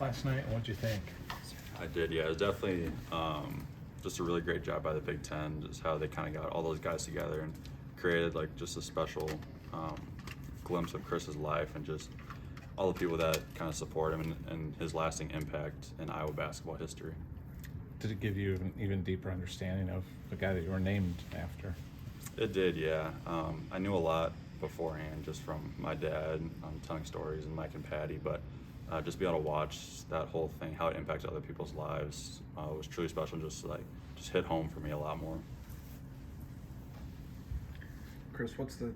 last night. What'd you think? I did, yeah. It was definitely just a really great job by the Big Ten, just how they kind of got all those guys together and created like just a special glimpse of Kris's life and just all the people that kind of support him and his lasting impact in Iowa basketball history. Did it give you an even deeper understanding of the guy that you were named after? It did, yeah. I knew a lot beforehand just from my dad telling stories and Mike and Patty, but just be able to watch that whole thing, how it impacted other people's lives, was truly special. Just hit home for me a lot more. Kris, what's the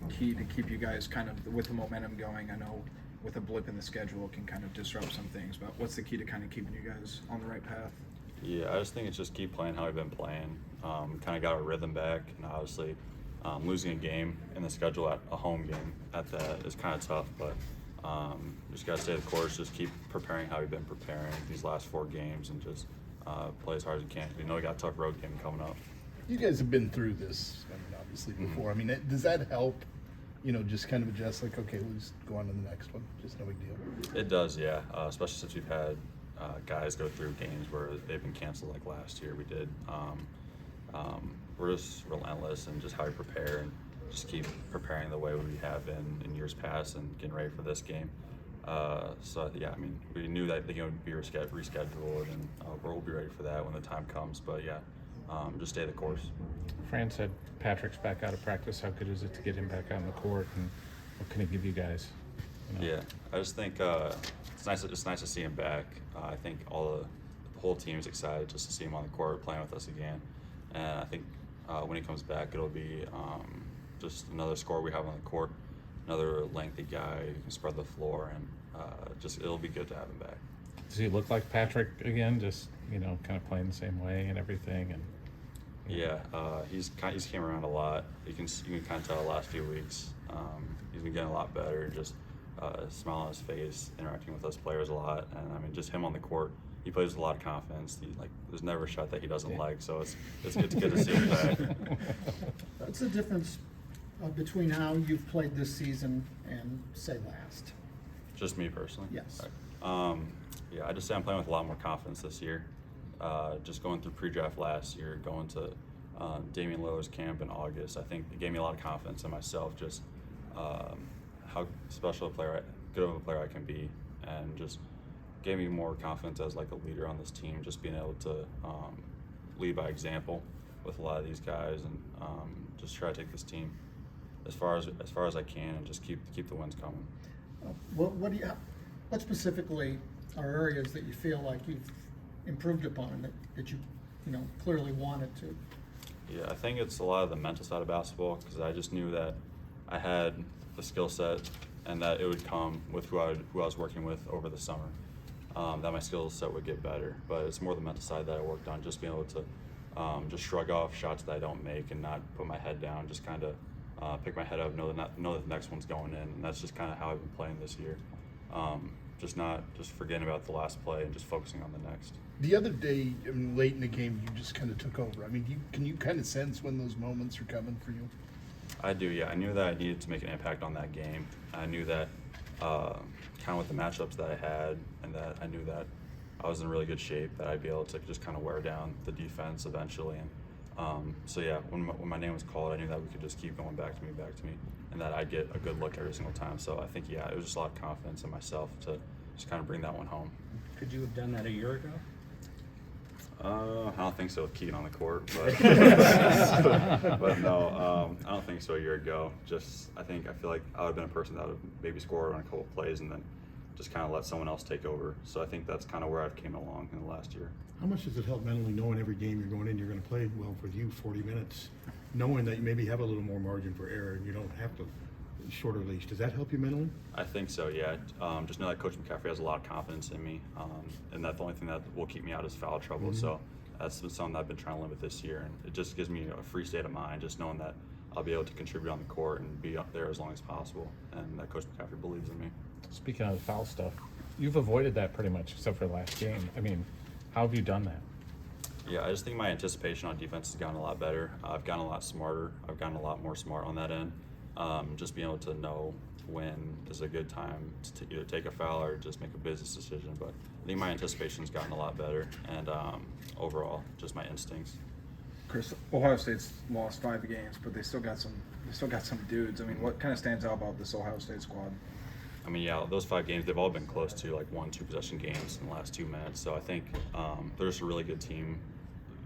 key to keep you guys kind of with the momentum going? I know with a blip in the schedule it can kind of disrupt some things, but what's the key to kind of keeping you guys on the right path? Yeah, I just think it's just keep playing how we've been playing. Kind of got our rhythm back, and obviously losing a game in the schedule at a home game at that is kind of tough, but just got to stay the course, just keep preparing how we've been preparing these last 4 games and just play as hard as we can. We know we got a tough road game coming up. You guys have been through this, obviously, before. I mean, does that help, just kind of adjust, like, okay, we'll just go on to the next one, just no big deal? It does, yeah, especially since we've had guys go through games where they've been canceled like last year we did. We're just relentless and just how we prepare and just keep preparing the way we have been in years past and getting ready for this game. So yeah, I mean, we knew that the game would be rescheduled, and we'll be ready for that when the time comes. But yeah, just stay the course. Fran said Patrick's back out of practice. How good is it to get him back out on the court, and what can he give you guys? Yeah, I just think it's nice. It's nice to see him back. I think the whole team is excited just to see him on the court playing with us again, and I think when he comes back, it'll be just another scorer we have on the court, another lengthy guy who can spread the floor, and it'll be good to have him back. Does he look like Patrick again? Just kind of playing the same way and everything, and yeah, he's came around a lot. You can kind of tell the last few weeks. He's been getting a lot better. Just smile on his face, interacting with us players a lot, and I mean, just him on the court. He plays with a lot of confidence. There's never a shot that he doesn't like. So it's good to see him back. What's the difference between how you've played this season and say last? Just me personally. Yes. Yeah, I just say I'm playing with a lot more confidence this year. Just going through pre-draft last year, going to Damian Lillard's camp in August, I think it gave me a lot of confidence in myself. Just how special good of a player I can be, and just gave me more confidence as like a leader on this team. Just being able to lead by example with a lot of these guys, and just try to take this team as far as I can, and just keep the wins coming. What specifically are areas that you feel like you've improved upon that you clearly wanted to? Yeah, I think it's a lot of the mental side of basketball, because I just knew that I had the skill set and that it would come with who I was working with over the summer. That my skill set would get better, but it's more the mental side that I worked on. Just being able to just shrug off shots that I don't make and not put my head down. Just kind of pick my head up, know that the next one's going in, and that's just kind of how I've been playing this year. Just forgetting about the last play and just focusing on the next. The other day, late in the game, you just kind of took over. I mean, can you kind of sense when those moments are coming for you? I do, yeah. I knew that I needed to make an impact on that game. I knew that kind of with the matchups that I had, and that I knew that I was in really good shape, that I'd be able to just kind of wear down the defense eventually. And so yeah, when my name was called, I knew that we could just keep going back to me, and that I'd get a good look every single time. So I think, yeah, it was just a lot of confidence in myself to just kind of bring that one home. Could you have done that a year ago? I don't think so with Keaton on the court, but but no, I don't think so a year ago. I feel like I would have been a person that would maybe score on a couple of plays and then just kind of let someone else take over. So I think that's kind of where I've came along in the last year. How much does it help mentally knowing every game you're going in, you're going to play well for you 40 minutes, knowing that you maybe have a little more margin for error and you don't have to shorter leash? Does that help you mentally? I think so, yeah. Just know that Coach McCaffrey has a lot of confidence in me, and that the only thing that will keep me out is foul trouble. Mm-hmm. So that's something that I've been trying to limit this year, and it just gives me a free state of mind, just knowing that I'll be able to contribute on the court and be up there as long as possible, and that Coach McCaffrey believes in me. Speaking of the foul stuff, you've avoided that pretty much except for the last game. I mean, how have you done that? Yeah, I just think my anticipation on defense has gotten a lot better. I've gotten a lot smarter. I've gotten a lot more smart on that end. Just being able to know when is a good time to either take a foul or just make a business decision. But I think my anticipation's gotten a lot better, and overall, just my instincts. Kris, Ohio State's lost 5 games, but they still got some. They still got some dudes. I mean, what kind of stands out about this Ohio State squad? I mean, yeah, those 5 games, they've all been close to like 1-2 possession games in the last 2 minutes. So I think they're just a really good team,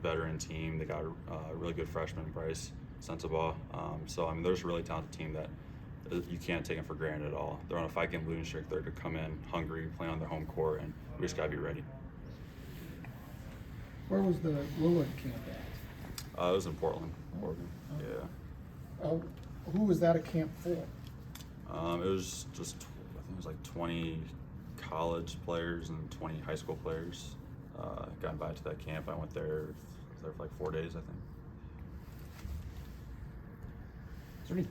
veteran team. They got a really good freshman, Bryce Sensabaugh. So I mean, they're just a really talented team that you can't take them for granted at all. They're on a 5-game losing streak. They're to come in hungry, play on their home court, and we just gotta be ready. Where was the Lillard camp at? It was in Portland, Oregon. Yeah. Who was that a camp for? It was just, I think it was like 20 college players and 20 high school players got invited to that camp. I went there, was there for like 4 days, I think. Is there any